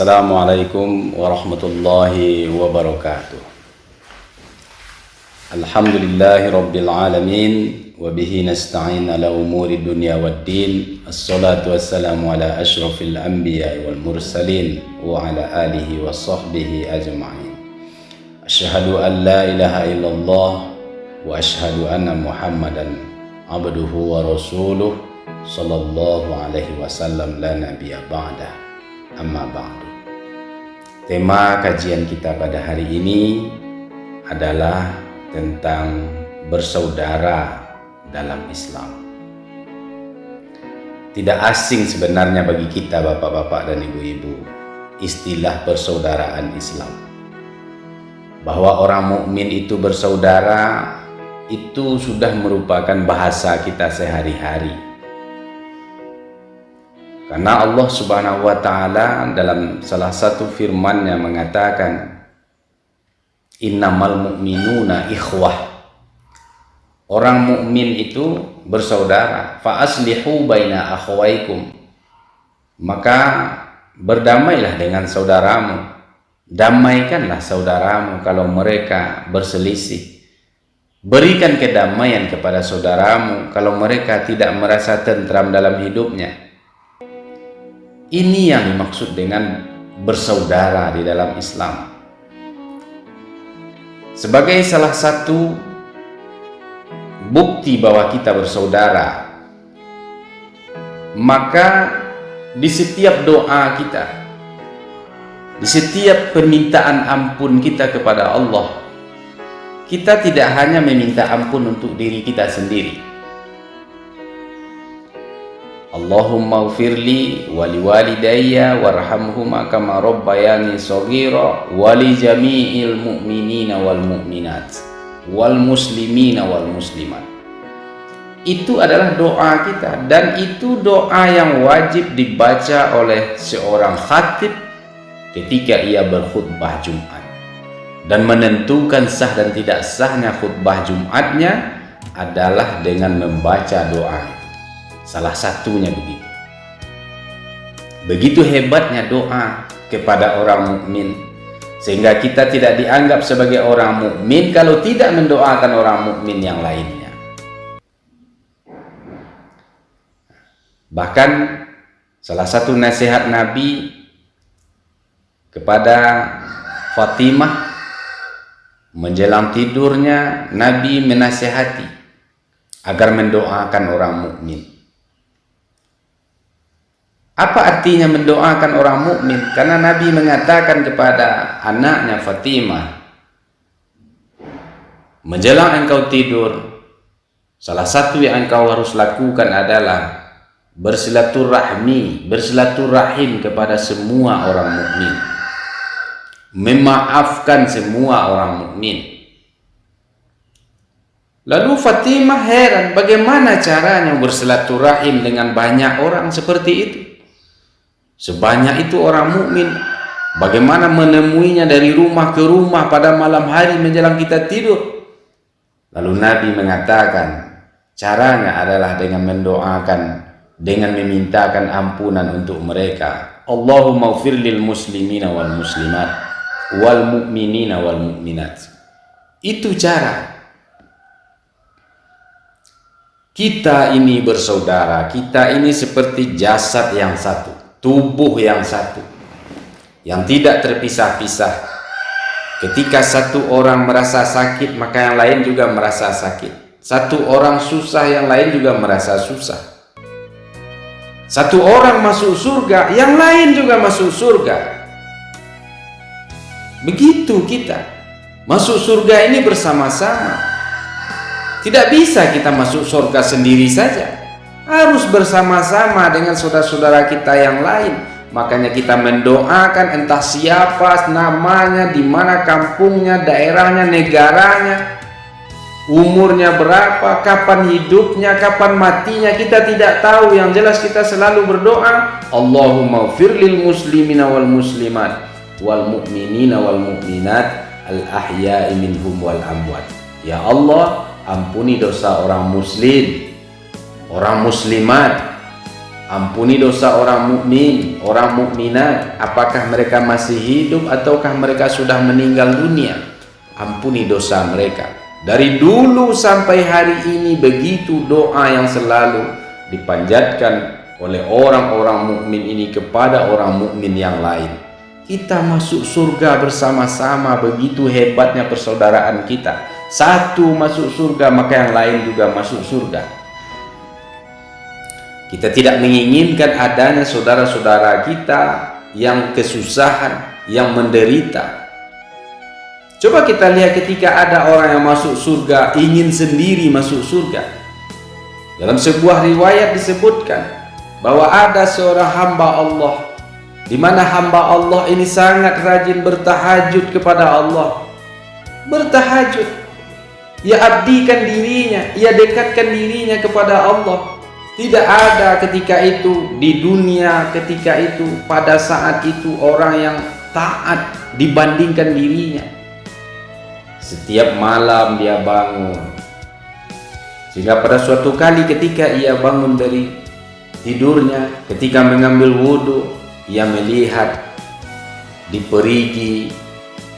Assalamualaikum warahmatullahi wabarakatuh. Alhamdulillahi rabbil alamin wa bihi nasta'in ala umuri dunya waddin. Assalatu wassalamu ala asyrafil anbiya wal mursalin wa ala alihi wa sahbihi ajma'in. Asyhadu an la ilaha illallah wa asyhadu anna Muhammadan abduhu wa rasuluh sallallahu alaihi wasallam la nabiyya ba'dah. Amma ba'du. Tema kajian kita pada hari ini adalah tentang bersaudara dalam Islam. Tidak asing sebenarnya bagi kita bapak-bapak dan ibu-ibu istilah persaudaraan Islam. Bahwa orang mukmin itu bersaudara itu sudah merupakan bahasa kita sehari-hari. Karena Allah Subhanahu wa Ta'ala dalam salah satu firman-Nya mengatakan, innamal mu'minuna ikhwah. Orang mukmin itu bersaudara. Fa aslihu baina akhwaikum. Maka berdamailah dengan saudaramu. Damaikanlah saudaramu kalau mereka berselisih. Berikan kedamaian kepada saudaramu kalau mereka tidak merasa tentram dalam hidupnya. Ini yang dimaksud dengan bersaudara di dalam Islam. Sebagai salah satu bukti bahwa kita bersaudara, maka di setiap doa kita, di setiap permintaan ampun kita kepada Allah, kita tidak hanya meminta ampun untuk diri kita sendiri. Allahumma ghfirli wa liwalidayya warhamhuma kama rabbayani shaghira wa li jami'il mu'minina wal mu'minat wal muslimina wal muslimat. Itu adalah doa kita, dan itu doa yang wajib dibaca oleh seorang khatib ketika ia berkhutbah Jumat, dan menentukan sah dan tidak sahnya khutbah Jumatnya adalah dengan membaca doa. Salah satunya begitu. Begitu hebatnya doa kepada orang mukmin, sehingga kita tidak dianggap sebagai orang mukmin kalau tidak mendoakan orang mukmin yang lainnya. Bahkan salah satu nasihat Nabi kepada Fatimah menjelang tidurnya, Nabi menasihati agar mendoakan orang mukmin. Apa artinya mendoakan orang mukmin? Karena Nabi mengatakan kepada anaknya Fatimah, menjelang engkau tidur, salah satu yang engkau harus lakukan adalah bersilaturahmi, bersilaturahim kepada semua orang mukmin, memaafkan semua orang mukmin. Lalu Fatimah heran, bagaimana caranya bersilaturahim dengan banyak orang seperti itu? Sebanyak itu orang mukmin, bagaimana menemuinya dari rumah ke rumah pada malam hari menjelang kita tidur? Lalu Nabi mengatakan, caranya adalah dengan mendoakan, dengan memintakan ampunan untuk mereka. Allahumma ighfir lil muslimina wal muslimat wal mu'minina wal mu'minat. Itu cara. Kita ini bersaudara, kita ini seperti jasad yang satu, tubuh yang satu, yang tidak terpisah-pisah. Ketika satu orang merasa sakit, maka yang lain juga merasa sakit. Satu orang susah, yang lain juga merasa susah. Satu orang masuk surga, yang lain juga masuk surga. Begitu kita masuk surga ini bersama-sama. Tidak bisa kita masuk surga sendiri saja, harus bersama-sama dengan saudara-saudara kita yang lain. Makanya kita mendoakan, entah siapa namanya, di mana kampungnya, daerahnya, negaranya, umurnya berapa, kapan hidupnya, kapan matinya, kita tidak tahu. Yang jelas kita selalu berdoa, Allahumma ighfir lil muslimina wal muslimat wal mu'minina wal mu'minat al ahya'i minhum wal amwat. Ya Allah, ampuni dosa orang muslim, orang muslimat, Ampuni dosa orang mukmin, orang mukminat, apakah mereka masih hidup ataukah mereka sudah meninggal dunia. Ampuni dosa mereka. Dari dulu sampai hari ini begitu doa yang selalu dipanjatkan oleh orang-orang mukmin ini kepada orang mukmin yang lain. Kita masuk surga bersama-sama, begitu hebatnya persaudaraan kita. Satu masuk surga, maka yang lain juga masuk surga. Kita tidak menginginkan adanya saudara-saudara kita yang kesusahan, yang menderita. Coba kita lihat ketika ada orang yang masuk surga, ingin sendiri masuk surga. Dalam sebuah riwayat disebutkan bahwa ada seorang hamba Allah, di mana hamba Allah ini sangat rajin bertahajud kepada Allah. Bertahajud, ia abdikan dirinya, ia dekatkan dirinya kepada Allah. Tidak ada ketika itu di dunia, ketika itu pada saat itu orang yang taat dibandingkan dirinya. Setiap malam dia bangun, sehingga pada suatu kali ketika ia bangun dari tidurnya, ketika mengambil wudhu, ia melihat di perigi,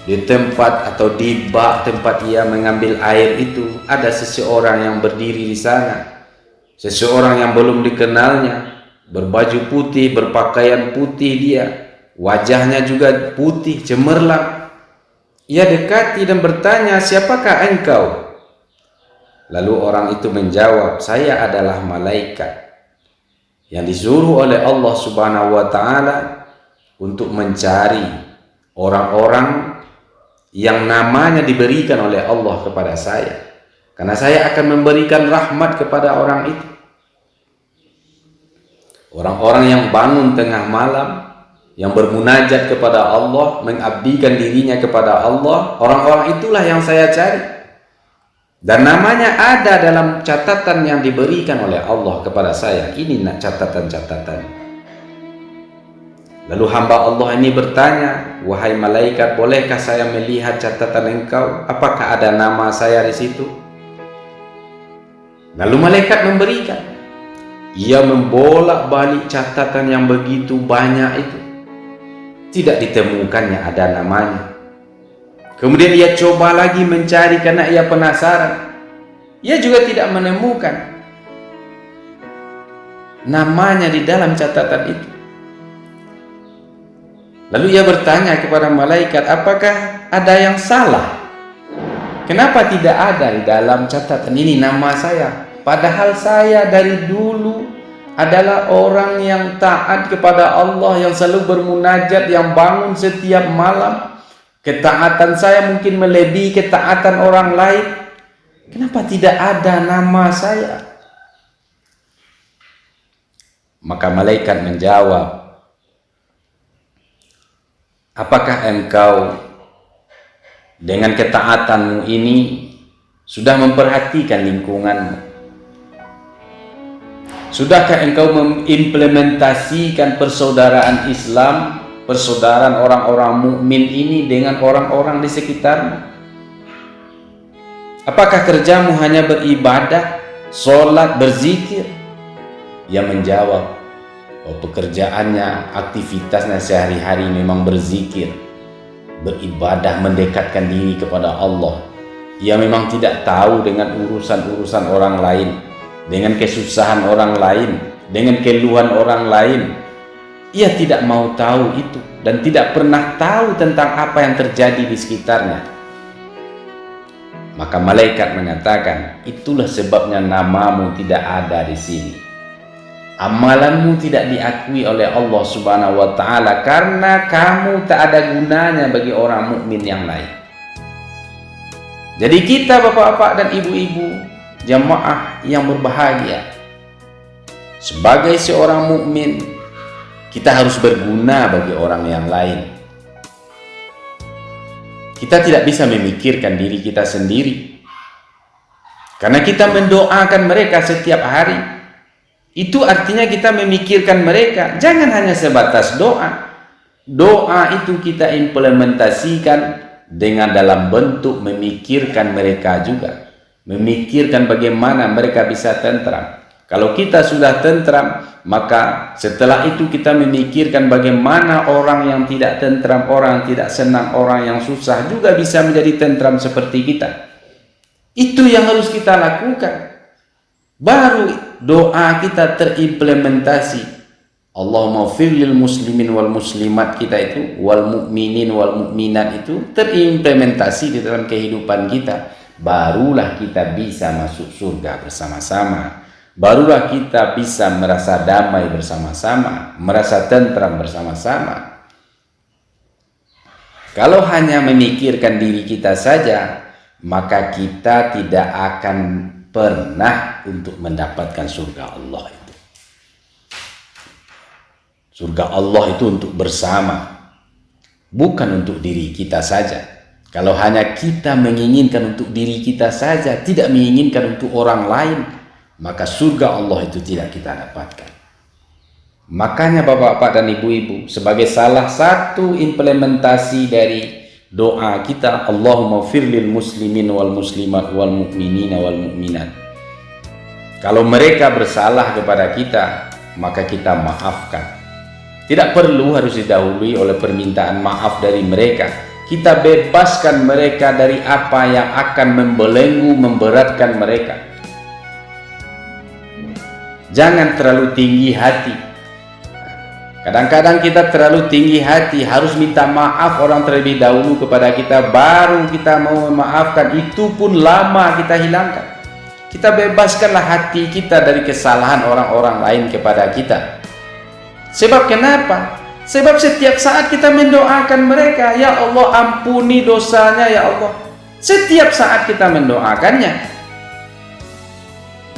di tempat atau di bak tempat ia mengambil air itu, ada seseorang yang berdiri di sana. Seseorang yang belum dikenalnya, berbaju putih, berpakaian putih dia, wajahnya juga putih, cemerlang. Ia dekati dan bertanya, "Siapakah engkau?" Lalu orang itu menjawab, "Saya adalah malaikat yang disuruh oleh Allah Subhanahu wa Ta'ala untuk mencari orang-orang yang namanya diberikan oleh Allah kepada saya, karena saya akan memberikan rahmat kepada orang itu." Orang-orang yang bangun tengah malam, yang bermunajat kepada Allah, mengabdikan dirinya kepada Allah, orang-orang itulah yang saya cari. Dan namanya ada dalam catatan yang diberikan oleh Allah kepada saya. Ini catatan-catatan. Lalu hamba Allah ini bertanya, "Wahai malaikat, bolehkah saya melihat catatan engkau? Apakah ada nama saya di situ?" Lalu malaikat memberikan. Ia membolak-balik catatan yang begitu banyak itu. Tidak ditemukannya ada namanya. Kemudian ia coba lagi mencari karena ia penasaran. Ia juga tidak menemukan namanya di dalam catatan itu. Lalu ia bertanya kepada malaikat, "Apakah ada yang salah? Kenapa tidak ada di dalam catatan ini nama saya? Padahal saya dari dulu adalah orang yang taat kepada Allah, yang selalu bermunajat, yang bangun setiap malam. Ketaatan saya mungkin melebihi ketaatan orang lain. Kenapa tidak ada nama saya?" Maka malaikat menjawab, "Apakah engkau dengan ketaatanmu ini sudah memperhatikan lingkunganmu? Sudahkah engkau mengimplementasikan persaudaraan Islam, persaudaraan orang-orang mukmin ini dengan orang-orang di sekitarmu? Apakah kerjamu hanya beribadah, sholat, berzikir?" Ia menjawab, "Oh, pekerjaannya, aktivitasnya sehari-hari memang berzikir, beribadah, mendekatkan diri kepada Allah. Ia memang tidak tahu dengan urusan-urusan orang lain, dengan kesusahan orang lain, dengan keluhan orang lain. Ia tidak mau tahu itu dan tidak pernah tahu tentang apa yang terjadi di sekitarnya." Maka malaikat mengatakan, "Itulah sebabnya namamu tidak ada di sini. Amalanmu tidak diakui oleh Allah Subhanahu wa Ta'ala karena kamu tak ada gunanya bagi orang mukmin yang lain." Jadi kita bapak-bapak dan ibu-ibu, jamaah yang berbahagia, sebagai seorang mukmin kita harus berguna bagi orang yang lain. Kita tidak bisa memikirkan diri kita sendiri, karena kita mendoakan mereka setiap hari. Itu artinya kita memikirkan mereka. Jangan hanya sebatas doa. Doa itu kita implementasikan dengan dalam bentuk memikirkan mereka juga, memikirkan bagaimana mereka bisa tentram. Kalau kita sudah tentram, maka setelah itu kita memikirkan bagaimana orang yang tidak tentram, orang yang tidak senang, orang yang susah juga bisa menjadi tentram seperti kita. Itu yang harus kita lakukan. Baru doa kita terimplementasi. Allahumma firlil muslimin wal muslimat kita itu, wal mu'minin wal mu'minat itu terimplementasi di dalam kehidupan kita. Barulah kita bisa masuk surga bersama-sama. Barulah kita bisa merasa damai bersama-sama, merasa tentram bersama-sama. Kalau hanya memikirkan diri kita saja, maka kita tidak akan pernah untuk mendapatkan surga Allah itu. Surga Allah itu untuk bersama, bukan untuk diri kita saja. Kalau hanya kita menginginkan untuk diri kita saja, tidak menginginkan untuk orang lain, maka surga Allah itu tidak kita dapatkan. Makanya bapak-bapak dan ibu-ibu, sebagai salah satu implementasi dari doa kita, Allahumma firlil muslimin wal muslimat wal mu'minina wal mu'minat. Kalau mereka bersalah kepada kita, maka kita maafkan. Tidak perlu harus didahului oleh permintaan maaf dari mereka. Kita bebaskan mereka dari apa yang akan membelenggu, memberatkan mereka. Jangan terlalu tinggi hati. Kadang-kadang kita terlalu tinggi hati, harus minta maaf orang terlebih dahulu kepada kita, baru kita mau memaafkan. Itu pun lama kita hilangkan. Kita bebaskanlah hati kita dari kesalahan orang-orang lain kepada kita. Sebab kenapa? Sebab setiap saat kita mendoakan mereka, ya Allah ampuni dosanya ya Allah. Setiap saat kita mendoakannya.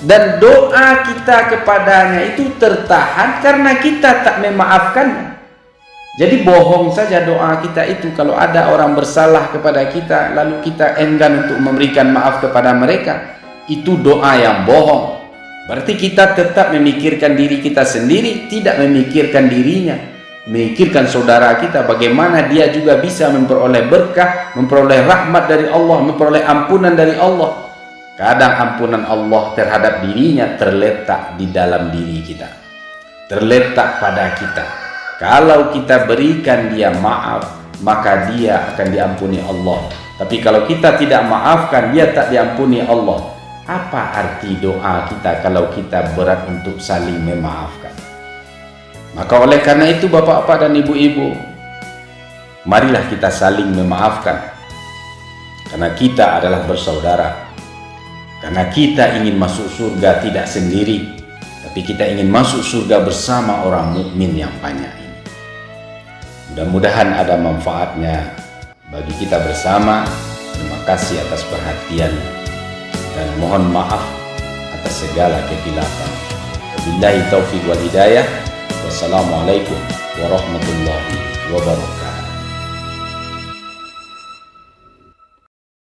Dan doa kita kepadanya itu tertahan karena kita tak memaafkannya. Jadi bohong saja doa kita itu. Kalau ada orang bersalah kepada kita, lalu kita enggan untuk memberikan maaf kepada mereka, itu doa yang bohong. Berarti kita tetap memikirkan diri kita sendiri, tidak memikirkan dirinya, memikirkan saudara kita, bagaimana dia juga bisa memperoleh berkah, memperoleh rahmat dari Allah, memperoleh ampunan dari Allah. Kadang ampunan Allah terhadap dirinya terletak di dalam diri kita, terletak pada kita. Kalau kita berikan dia maaf, maka dia akan diampuni Allah. Tapi kalau kita tidak maafkan, dia tak diampuni Allah. Apa arti doa kita kalau kita berat untuk saling memaafkan? Maka oleh karena itu bapak-bapak dan ibu-ibu, marilah kita saling memaafkan. Karena kita adalah bersaudara. Karena kita ingin masuk surga tidak sendiri, tapi kita ingin masuk surga bersama orang mukmin yang banyak ini. Mudah-mudahan ada manfaatnya bagi kita bersama. Terima kasih atas perhatian dan mohon maaf atas segala kekhilafan. Wabillahi taufiq wal hidayah. Wassalamualaikum warahmatullahi wabarakatuh.